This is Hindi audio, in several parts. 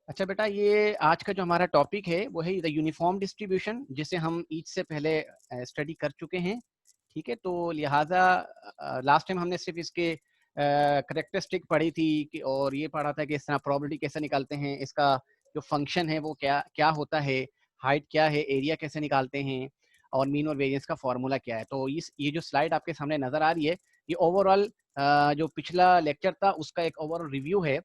अच्छा बेटा, ये आज का जो हमारा टॉपिक है वो है द यूनिफॉर्म डिस्ट्रीब्यूशन, जिसे हम ईच से पहले स्टडी कर चुके हैं। ठीक है, तो लिहाजा लास्ट टाइम हमने सिर्फ इसके करेक्टरिस्टिक पढ़ी थी कि, और ये पढ़ा था कि इस तरह प्रोबेबिलिटी कैसे निकालते हैं, इसका जो फंक्शन है वो क्या क्या होता है, हाइट क्या है, एरिया कैसे निकालते हैं, और मीन और वेरिएंस का फॉर्मूला क्या है। तो ये जो स्लाइड आपके सामने नजर आ रही है, ये ओवरऑल जो पिछला लेक्चर था उसका एक ओवरऑल रिव्यू है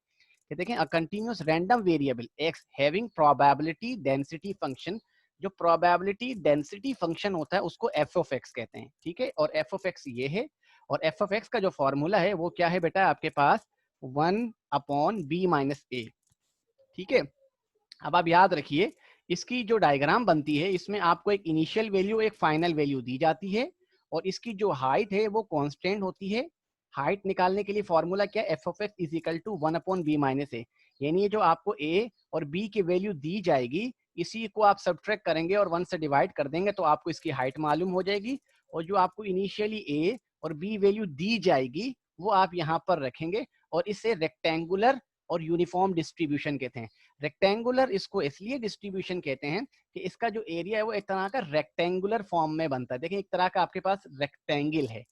कि देखें a continuous random variable x having probability density function. जो प्रोबेबिलिटी डेंसिटी फंक्शन होता है उसको एफ ऑफ एक्स कहते हैं। ठीक है, और एफ ऑफ एक्स ये है, और एफ ऑफ एक्स का जो फॉर्मूला है वो क्या है बेटा आपके पास, 1/b-a। ठीक है, अब आप याद रखिए इसकी जो डायग्राम बनती है इसमें आपको एक इनिशियल वैल्यू एक फाइनल वैल्यू दी जाती है, और इसकी जो हाइट है वो कांस्टेंट होती है। हाइट निकालने के लिए फॉर्मूला क्या है, f of x is equal to 1/b-a। यानी ये जो आपको ए और बी की वैल्यू दी जाएगी इसी को आप सब्ट्रैक्ट करेंगे और 1 से डिवाइड कर देंगे तो आपको इसकी हाइट मालूम हो जाएगी, और जो आपको इनिशियली ए और बी वैल्यू दी जाएगी वो आप यहाँ पर रखेंगे, और इसे रेक्टेंगुलर और यूनिफॉर्म डिस्ट्रीब्यूशन कहते हैं। रेक्टेंगुलर इसको इसलिए डिस्ट्रीब्यूशन कहते हैं कि इसका जो एरिया है वो एक तरह का रेक्टेंगुलर फॉर्म में बनता है। देखिए एक तरह का आपके पास रेक्टेंगल है।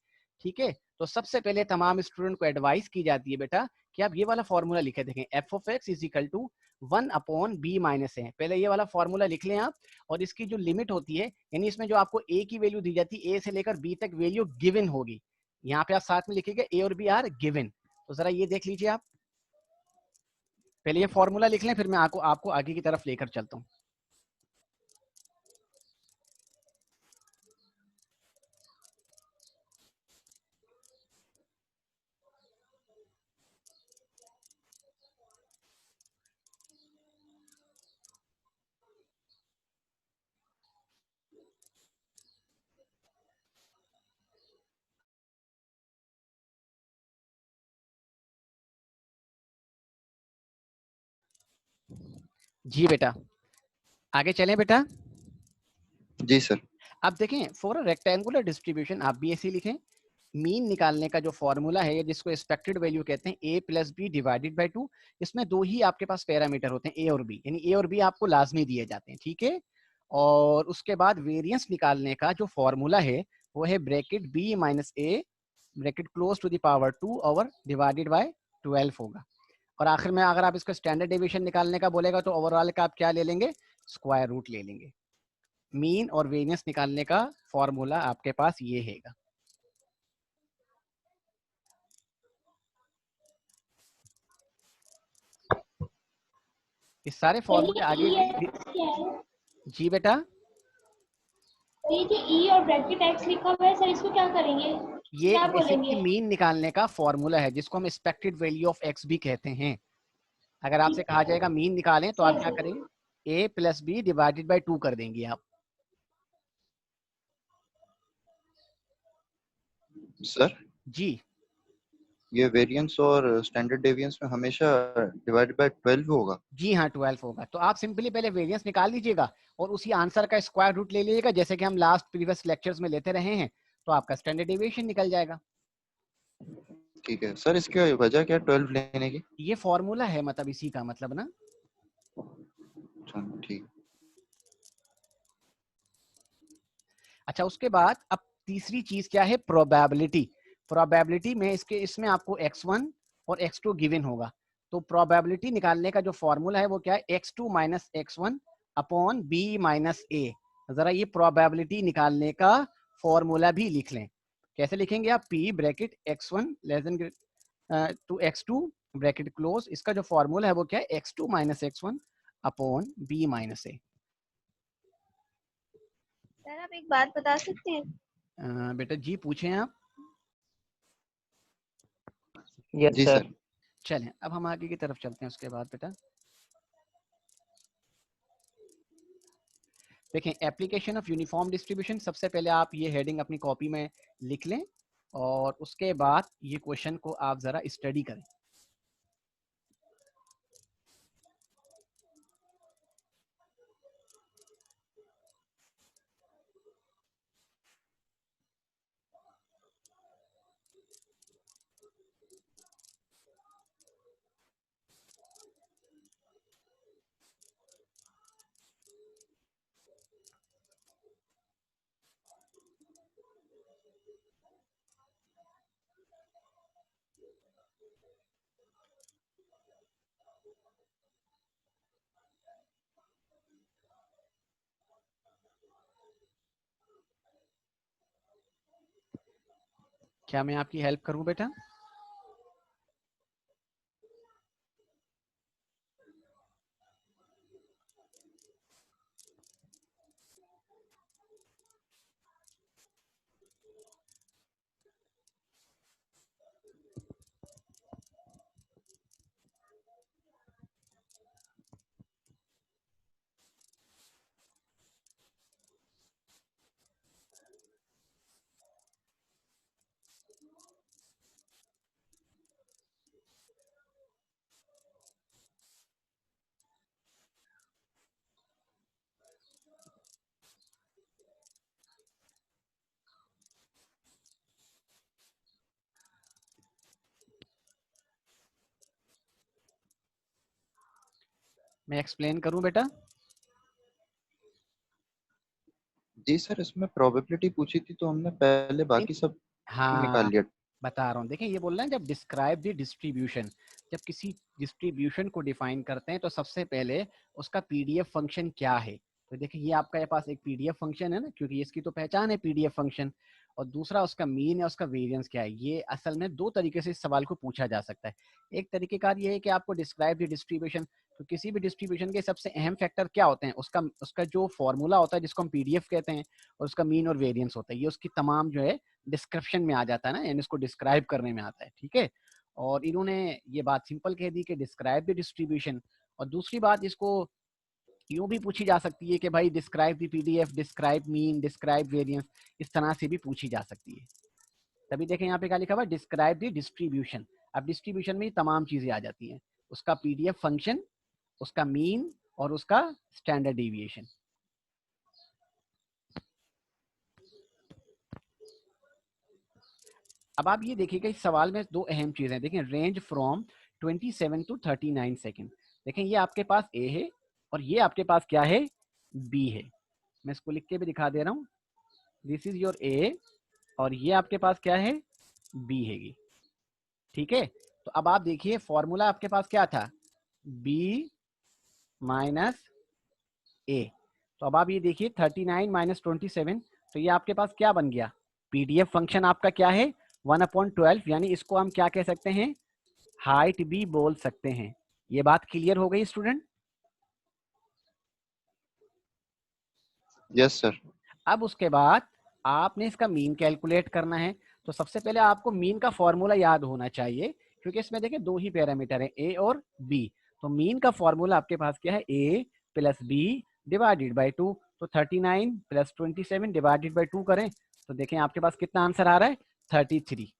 ठीक है, तो सबसे पहले तमाम स्टूडेंट को एडवाइस की जाती है बेटा कि आप ये वाला फॉर्मूला लिखे, देखें f of x is equal to 1/b-a। पहले ये वाला फॉर्मूला लिख लें आप, और इसकी जो लिमिट होती है यानी इसमें जो आपको ए की वैल्यू दी जाती है, ए से लेकर बी तक वैल्यू गिवन होगी। यहाँ पे आप साथ में लिखिएगा ए और बी आर गिवन। तो जरा ये देख लीजिए आप, पहले ये फॉर्मूला लिख लें फिर मैं आपको आगे की तरफ लेकर चलता हूँ। जी बेटा, आगे चलें बेटा। जी सर। अब देखें फॉर अ रेक्टेंगुलर डिस्ट्रीब्यूशन आप भी ऐसे लिखें, मीन निकालने का जो फॉर्मूला है जिसको एक्सपेक्टेड वैल्यू कहते हैं a plus b divided by 2। इसमें दो ही आपके पास पैरामीटर होते हैं, a और b, यानी a और b आपको लाजमी दिए जाते हैं। ठीक है, और उसके बाद वेरिएंस निकालने का जो फॉर्मूला है वो है bracket b minus a bracket close to the power 2 over divided by 12 होगा। और आखिर में अगर आप इसका स्टैंडर्ड डेविएशन निकालने का बोलेगा तो ओवरऑल का आप क्या ले लेंगे, स्क्वायर रूट ले लेंगे। मीन और वेरिएंस निकालने का फॉर्मूला आपके पास ये हैगा। इस सारे फॉर्मूले आगे भी। जी बेटा, ये जो ई और ब्रैकेट एक्स लिखा हुआ है सर, इसको क्या करेंगे, ये क्या बेसिकली बोलेंगे? मीन निकालने का फॉर्मूला है जिसको हम एक्सपेक्टेड वैल्यू ऑफ एक्स भी कहते हैं। अगर आपसे कहा जाएगा मीन निकालें तो आप क्या करेंगे, a plus b divided by 2 कर देंगे आप। सर जी ये वेरिएंस और स्टैंडर्ड डेविएंस में हमेशा डिवाइड बाय 12 होगा। जी हाँ, 12 होगा। तो आप सिंपली पहले वेरिएंस निकाल लीजिएगा और उसी आंसर का स्क्वायर रूट ले लीजिएगा, जैसे कि हम लास्ट प्रीवियस लेक्चर्स में लेते रहे हैं, तो आपका स्टैंडर्ड डेविएशन निकल जाएगा। ठीक है सर, इसकी वजह क्या है 12 लेने की? ये फॉर्मूला है, मतलब इसी का मतलब ना। ठीक। अच्छा, उसके बाद अब तीसरी चीज क्या है, प्रोबेबिलिटी। प्रोबेबिलिटी में इसमें आपको x1 और x2 गिवन होगा। तो प्रोबेबिलिटी निकालने का जो फॉर्मूला है वो क्या है, x2 minus x1 upon b minus a। जरा ये प्रोबेबिलिटी निकालने का फॉर्मूला भी लिख लें। कैसे लिखेंगे आप, p bracket x1 less than to x2 bracket close, इसका जो फॉर्मूला है वो क्या है, x2 minus x1 upon b minus a। Sir आप एक बात बता सकते हैं? बेटा जी पूछें आप। जी सर। चलें अब हम आगे की तरफ चलते हैं। उसके बाद बेटा देखें एप्लीकेशन ऑफ यूनिफॉर्म डिस्ट्रीब्यूशन। सबसे पहले आप ये हेडिंग अपनी कॉपी में लिख लें और उसके बाद ये क्वेश्चन को आप जरा स्टडी करें। क्या मैं आपकी हेल्प करूं बेटा? मैं एक्सप्लेन करूं बेटा? जी सर, इसमें प्रोबेबिलिटी पूछी थी तो हमने पहले बाकी सब निकाल हाँ, लिया। बता रहा हूँ। देखिए ये बोल रहे हैं जब डिस्क्राइब द डिस्ट्रीब्यूशन, जब किसी डिस्ट्रीब्यूशन को डिफाइन करते हैं तो सबसे पहले उसका पीडीएफ फंक्शन क्या है। तो देखिए ये आपका पास एक पीडीएफ फंक्शन है ना, क्योंकि इसकी तो पहचान है पीडीएफ फंक्शन। और दूसरा उसका मीन है, उसका वेरिएंस क्या है। ये असल में दो तरीके से इस सवाल को पूछा जा सकता है। एक तरीकेकार ये है कि आपको डिस्क्राइब द डिस्ट्रीब्यूशन, तो किसी भी डिस्ट्रीब्यूशन के सबसे अहम फैक्टर क्या होते हैं, उसका उसका जो फॉर्मूला होता है जिसको हम पीडीएफ कहते हैं, और उसका मीन और वेरिएंस होता है। ये उसकी तमाम जो है डिस्क्रिप्शन में आ जाता है ना, यानी इसको डिस्क्राइब करने में आता है। ठीक है, और इन्होंने ये बात सिंपल कह दी कि डिस्क्राइब द डिस्ट्रीब्यूशन। और दूसरी बात इसको यूं भी पूछी जा सकती है कि भाई describe the PDF, describe mean, describe variance, इस तरह से भी पूछी जा सकती है। तभी देखें यहाँ पे क्या लिखा हुआ, डिस्क्राइब द डिस्ट्रीब्यूशन। अब डिस्ट्रीब्यूशन में तमाम चीजें आ जाती हैं, उसका पीडीएफ फंक्शन, उसका मीन और उसका स्टैंडर्ड डेविएशन। अब आप ये देखिएगा इस सवाल में दो अहम चीजें देखें, रेंज फ्रॉम 27 टू 39 सेकेंड। देखें ये आपके पास ए है और ये आपके पास क्या है, बी है। मैं इसको लिख के भी दिखा दे रहा हूँ, दिस इज योर ए और ये आपके पास क्या है, बी है। ठीक है, तो अब आप देखिए फॉर्मूला आपके पास क्या था, बी माइनस ए। तो अब आप ये देखिए 39 माइनस 27, तो ये आपके पास क्या बन गया, पीडीएफ फंक्शन आपका क्या है 1/12, यानी इसको हम क्या कह सकते हैं, हाइट भी बोल सकते हैं। ये बात क्लियर हो गई स्टूडेंट? Yes sir. अब उसके बाद आपने इसका मीन कैलकुलेट करना है। तो सबसे पहले आपको मीन का फॉर्मूला याद होना चाहिए, क्योंकि इसमें देखिए दो ही पैरामीटर है ए और बी। तो मीन का फॉर्मूला आपके पास क्या है, ए प्लस बी डिवाइडेड बाई 2। तो 39 प्लस 27 डिवाइडेड बाई 2 करें तो देखें आपके पास कितना आंसर आ रहा है, 33।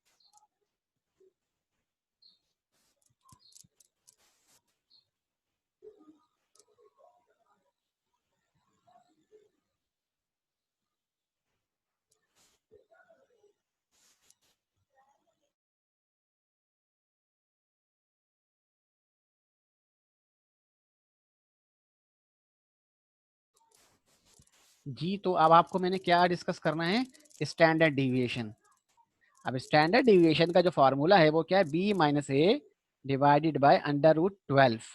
जी, तो अब आपको मैंने क्या डिस्कस करना है, स्टैंडर्ड डिविएशन। अब स्टैंडर्ड डिविएशन का जो फॉर्मूला है वो क्या है, b minus a divided by √12।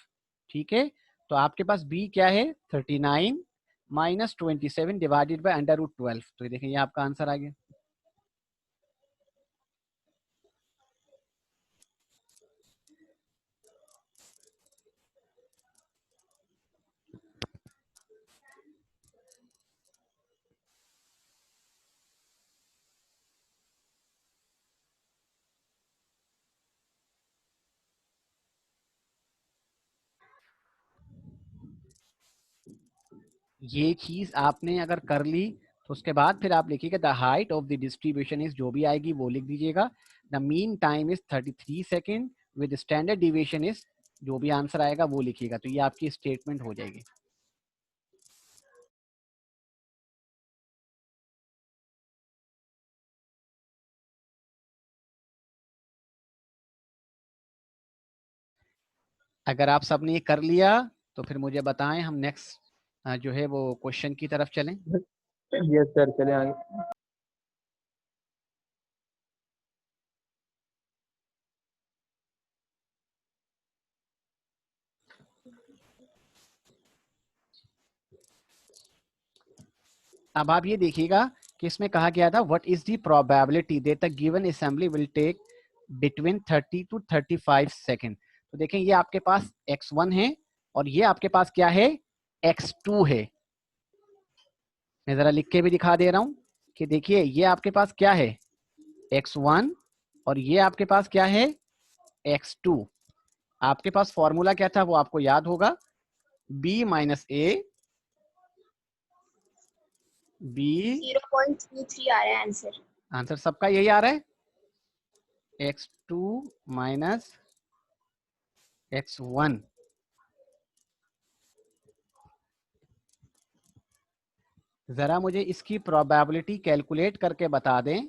ठीक है, तो आपके पास बी क्या है 39 माइनस 27 डिवाइडेड बाय √12। तो ये देखिए ये आपका आंसर आ गया। ये चीज आपने अगर कर ली तो उसके बाद फिर आप लिखिएगा the height of the distribution is, जो भी आएगी वो लिख दीजिएगा। The mean time is 33 second with standard deviation is, जो भी आंसर आएगा वो लिखिएगा। तो ये आपकी स्टेटमेंट हो जाएगी। अगर आप सबने ये कर लिया तो फिर मुझे बताएं, हम नेक्स्ट जो है वो क्वेश्चन की तरफ चलें। यस सर, चले आगे। अब आप ये देखिएगा कि इसमें कहा गया था what is the probability that the given assembly will take between 30 to 35 second. तो देखें ये आपके पास x1 है और ये आपके पास क्या है, x2 है। मैं जरा लिख के भी दिखा दे रहा हूं कि देखिए ये आपके पास क्या है, x1 और ये आपके पास क्या है, x2। आपके पास फॉर्मूला क्या था वो आपको याद होगा, b माइनस a, b 0.23 आ रहा है आंसर। आंसर सबका यही आ रहा है, x2 माइनस x1। जरा मुझे इसकी प्रोबेबिलिटी कैलकुलेट करके बता दें।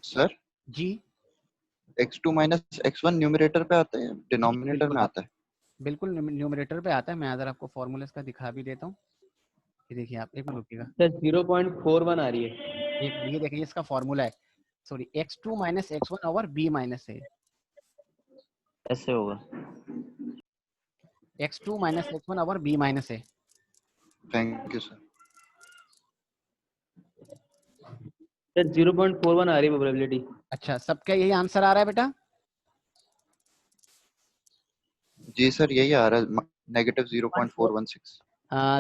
सर जी x2 माइनस x1 न्यूमरेटर पे आता है, डिनोमिनेटर बिल्कुल में आता है? बिल्कुल न्यूमरेटर पे आता है। मैं अगर आपको फॉर्मूला इसका दिखा भी देता हूँ, ये देखिए आप एक मिनट रुकिएगा, सर 0.41 आ रही है। एक ये देखिए इसका फॉर्मूला है, sorry x2 minus x1 over b minus a, ऐसे होगा। x2 minus x1 over b minus a। Thank you sir. Sir 0.41 आ रही है प्रोबेबिलिटी। अच्छा सबका यही आंसर आ रहा है बेटा? जी सर यही आ रहा है, नेगेटिव 0.416।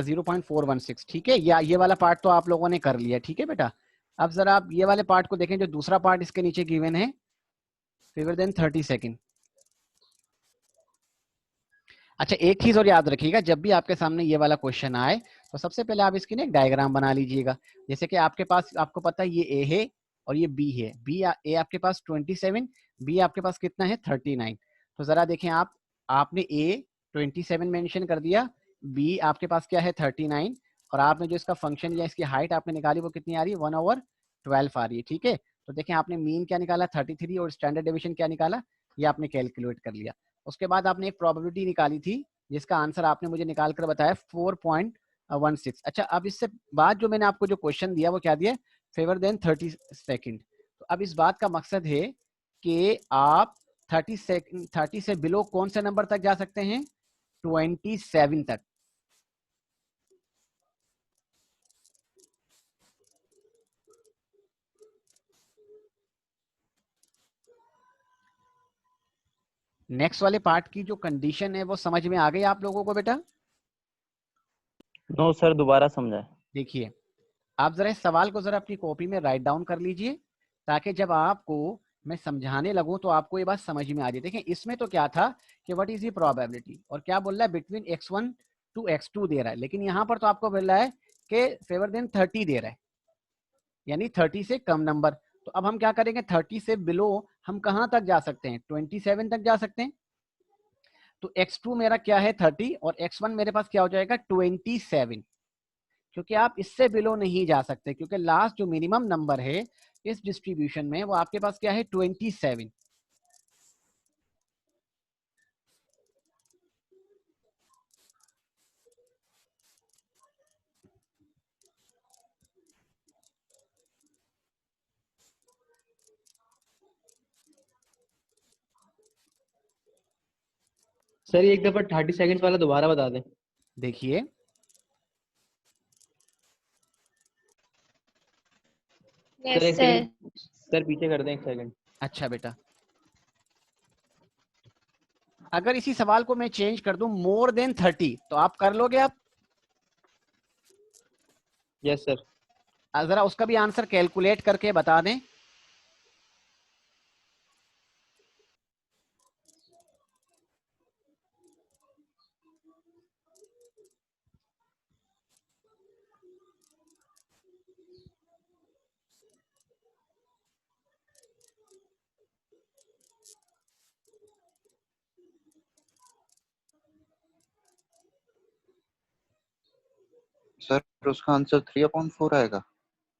0.416, ठीक है। या ये वाला पार्ट तो आप लोगों ने कर लिया, ठीक है बेटा। अब जरा आप ये वाले पार्ट को देखें, जो दूसरा पार्ट इसके नीचे गिवन है, फेवर देन 30 सेकेंड। अच्छा एक चीज और याद रखिएगा, जब भी आपके सामने ये वाला क्वेश्चन आए तो सबसे पहले आप इसकी ना एक डायग्राम बना लीजिएगा। जैसे कि आपके पास, आपको पता है ये ए है और ये बी है, ए आपके पास 27, बी आपके पास कितना है 39। तो जरा देखें आप, आपने ए 27 मेंशन कर दिया, बी आपके पास क्या है 39, और आपने जो इसका फंक्शन या इसकी हाइट आपने निकाली वो कितनी आ रही है 1/12 आ रही है, ठीक है। तो देखें आपने मीन क्या निकाला 33 और स्टैंडर्ड डेविएशन क्या निकाला, ये आपने कैलकुलेट कर लिया। उसके बाद आपने एक प्रोबेबिलिटी निकाली थी जिसका आंसर आपने मुझे निकाल कर बताया 4.16। अच्छा अब इससे बाद जो मैंने आपको जो क्वेश्चन दिया वो क्या दिया, फेवर देन 30 सेकेंड। तो अब इस बात का मकसद है कि आप 30 से बिलो कौन से नंबर तक जा सकते हैं, 27 तक। नेक्स्ट वाले पार्ट की जो कंडीशन है वो समझ में आ गई आप लोगों को बेटा? नो सर, दोबारा समझाएं। देखिए आप जरा इस सवाल को जरा अपनी कॉपी में राइट डाउन कर लीजिए, ताकि जब आपको मैं समझाने लगूं तो आपको ये बात समझ में आ जाए। देखें इसमें तो क्या था कि व्हाट इज द प्रोबेबिलिटी, और क्या बोल रहा है बिटवीन x1 टू x2 दे रहा है, लेकिन यहाँ पर तो आपको बोल रहा है कि फेवर देन 30 दे रहा है, यानी 30 से कम नंबर। तो अब हम क्या करेंगे, 30 से बिलो हम कहाँ तक जा सकते हैं, 27 तक जा सकते हैं। तो x2 मेरा क्या है 30 और x1 मेरे पास क्या हो जाएगा 27, क्योंकि आप इससे बिलो नहीं जा सकते, क्योंकि लास्ट जो मिनिमम नंबर है इस डिस्ट्रीब्यूशन में वो आपके पास क्या है 27। सर एक दफा 30 सेकंड वाला दोबारा बता दें। देखिए सर एक यस सर। सेकंड, सर पीछे कर दें एक सेकंड। अच्छा बेटा, अगर इसी सवाल को मैं चेंज कर दूं मोर देन 30 तो आप कर लोगे आप? Yes sir. जरा उसका भी आंसर कैलकुलेट करके बता दें। सर उसका आंसर 3/4 आएगा।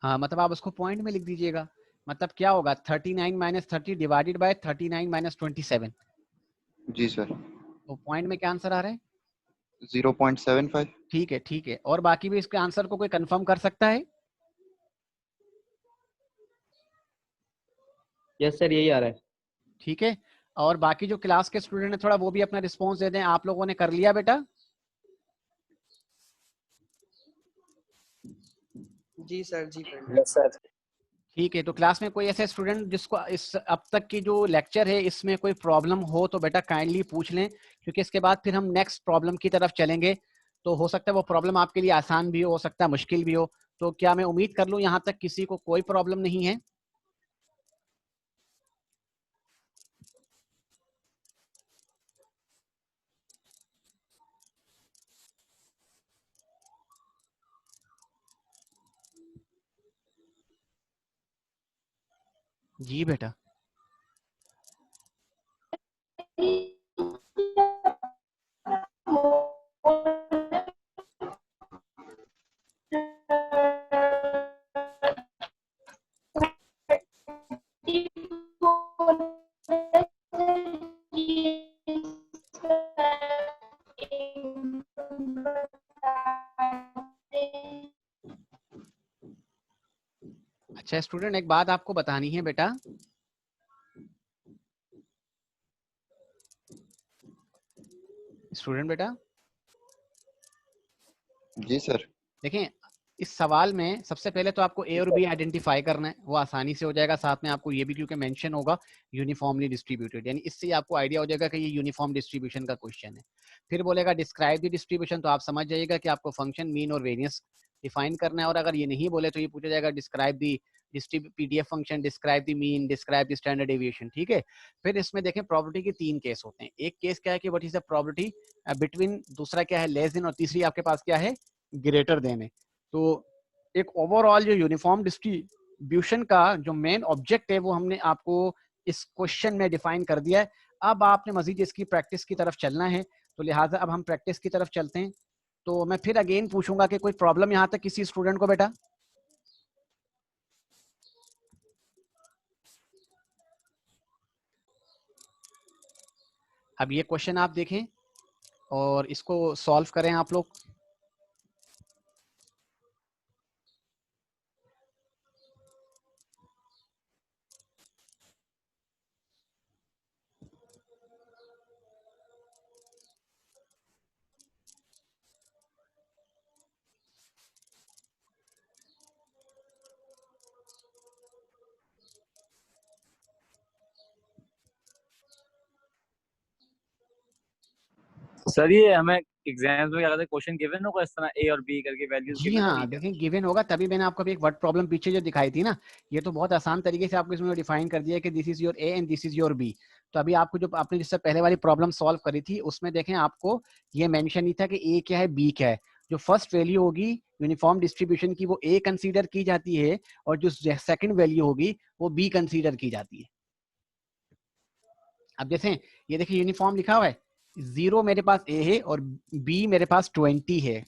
हाँ मतलब आप उसको पॉइंट में लिख दीजिएगा, मतलब क्या होगा 39 माइनस 30 डिवाइडेड बाय 39 माइनस 27। जी सर। तो पॉइंट में क्या आंसर आ रहा है? 0.75। ठीक है ठीक है, और बाकी भी इसके आंसर को कोई कंफर्म कर सकता है? यस सर यही आ रहा है। ठीक है। और बाकी जो क्लास के स्टूडेंट है थोड़ा वो भी अपना रिस्पॉन्स दे दें। आप लोगों ने कर लिया बेटा? जी सर, जी कर यस सर। ठीक है, तो क्लास में कोई ऐसे स्टूडेंट जिसको इस अब तक की जो लेक्चर है इसमें कोई प्रॉब्लम हो तो बेटा काइंडली पूछ लें, क्योंकि इसके बाद फिर हम नेक्स्ट प्रॉब्लम की तरफ चलेंगे। तो हो सकता है वो प्रॉब्लम आपके लिए आसान भी हो सकता है मुश्किल भी हो। तो क्या मैं उम्मीद कर लूं यहाँ तक किसी को कोई प्रॉब्लम नहीं है? जी बेटा। अच्छा स्टूडेंट, एक बात आपको बतानी है बेटा। स्टूडेंट बेटा जी सर। देखें, इस सवाल में सबसे पहले तो आपको ए और बी आइडेंटिफाई करना है, वो आसानी से हो जाएगा। साथ में आपको ये भी क्योंकि मेंशन होगा यूनिफॉर्मली डिस्ट्रीब्यूटेड, यानी इससे ही आपको आइडिया हो जाएगा कि ये यूनिफॉर्म डिस्ट्रीब्यूशन का क्वेश्चन है। फिर बोलेगा डिस्क्राइब द डिस्ट्रीब्यूशन, तो आप समझ जाइएगा कि आपको फंक्शन मीन और वेरियंस डिफाइन करना है। और अगर ये नहीं बोले तो ये पूछा जाएगा describe the PDF function, describe the mean, describe the standard deviation. ठीक है। फिर इसमें देखें प्रॉपर्टी के 3 केस होते हैं। एक केस क्या है कि what is the property between, दूसरा क्या है लेस देन, और तीसरी आपके पास क्या है ग्रेटर देन है। तो एक ओवरऑल जो यूनिफॉर्म डिस्ट्रीब्यूशन का जो मेन ऑब्जेक्ट है वो हमने आपको इस क्वेश्चन में डिफाइन कर दिया है। अब आपने मजीद इसकी प्रैक्टिस की तरफ चलना है, तो लिहाजा अब हम प्रैक्टिस की तरफ चलते हैं। तो मैं फिर अगेन पूछूंगा कि कोई प्रॉब्लम यहाँ तक किसी स्टूडेंट को बेटा? अब ये क्वेश्चन आप देखें और इसको सॉल्व करें आप लोग। सर ये हमें एग्जाम्स में क्या कहते हैं, क्वेश्चन गिवन होगा इस तरह ए और बी करके वैल्यूज जी गिवन हाँ, होगी क्या? देखें गिवन होगा, तभी मैंने आपको अभी एक वर्ड प्रॉब्लम पीछे जो दिखाई थी ना, ये तो बहुत आसान तरीके से आपको इसमें डिफाइन कर दिया है कि this is your A and this is your B. तो अभी आपको जो आपने जिससे पहले वाली प्रॉब्लम सॉल्व करी थी उसमें देखें आपको ये मेंशन नहीं था कि ए क्या है बी क्या है। जो फर्स्ट वैल्यू होगी यूनिफॉर्म डिस्ट्रीब्यूशन की वो ए कंसीडर की जाती है, और जो सेकंड वैल्यू होगी वो बी कंसीडर की जाती है। अब जैसे ये देखिए यूनिफॉर्म लिखा हुआ है, 0 मेरे पास ए है और बी मेरे पास 20 है।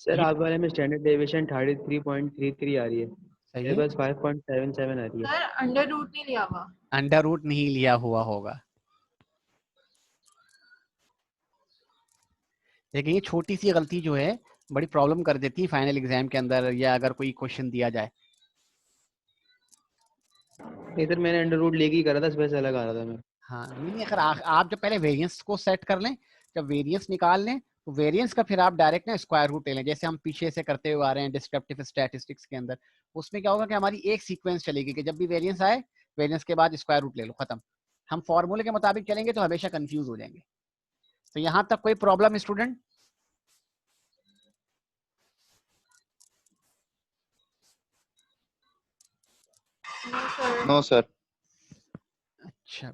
सर ये आप वाले में स्टैंडर्ड डेविएशन 33.33 आ रही है, सही मेरे है, पास 5.77 आ रही है। सर अंडर रूट नहीं लिया हुआ। अंडर रूट नहीं लिया हुआ होगा। लेकिन ये छोटी सी गलती जो है बड़ी प्रॉब्लम कर देती है फाइनल एग्जाम के अंदर, या अगर कोई क्वेश्चन दिया जाए। नहीं सर मैंने अंडर रूट लेके ही करा था, इस वजह से अलग आ रहा था मैं। हाँ नहीं, अगर आप जब पहले वेरिएंस को सेट कर लें, जब वेरिएंस निकाल लें तो वेरिएंस का फिर आप डायरेक्ट ना स्क्वायर रूट ले लें, जैसे हम पीछे से करते हुए आ रहे हैं डिस्क्रिप्टिव स्टैटिस्टिक्स के अंदर। उसमें क्या होगा कि हमारी एक सीक्वेंस चलेगी कि जब भी वेरिएंस आए, वेरिएंस के बाद स्क्वायर रूट ले लो, खत्म। हम फॉर्मूले के मुताबिक चलेंगे तो हमेशा कंफ्यूज हो जाएंगे। तो यहाँ तक कोई problem student? No sir. No sir. अच्छा